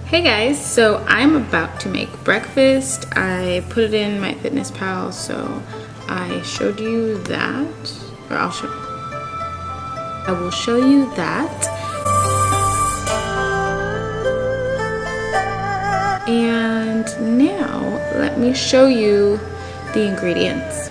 Hey guys, so I'm about to make breakfast. I put it in my Fitness Pal, so I showed you that, or I will show you that. And now let me show you the ingredients.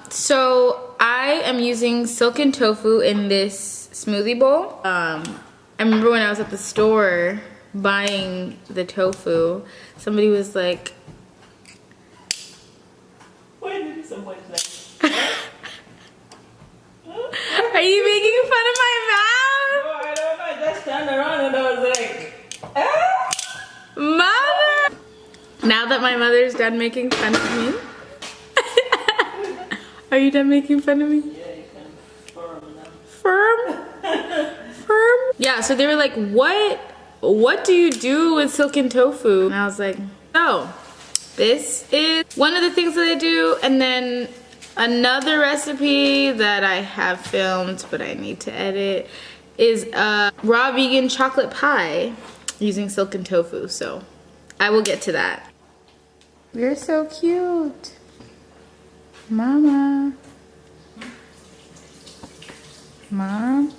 So I am using silken tofu in this smoothie bowl. I remember when I was at the store buying the tofu, somebody was like, Why did someone say? "Are you making fun of my mouth?" No, I don't know. I just turned around and I was like, ah! Mother! Now that my mother's done making fun of me. Are you done making fun of me? Yeah, you can firm now. Firm? Firm? Yeah, so they were like, what do you do with silken tofu? And I was like, oh, this is one of the things that I do. And then another recipe that I have filmed, but I need to edit, is a raw vegan chocolate pie using silken tofu. So I will get to that. You're so cute. Mama. Mom.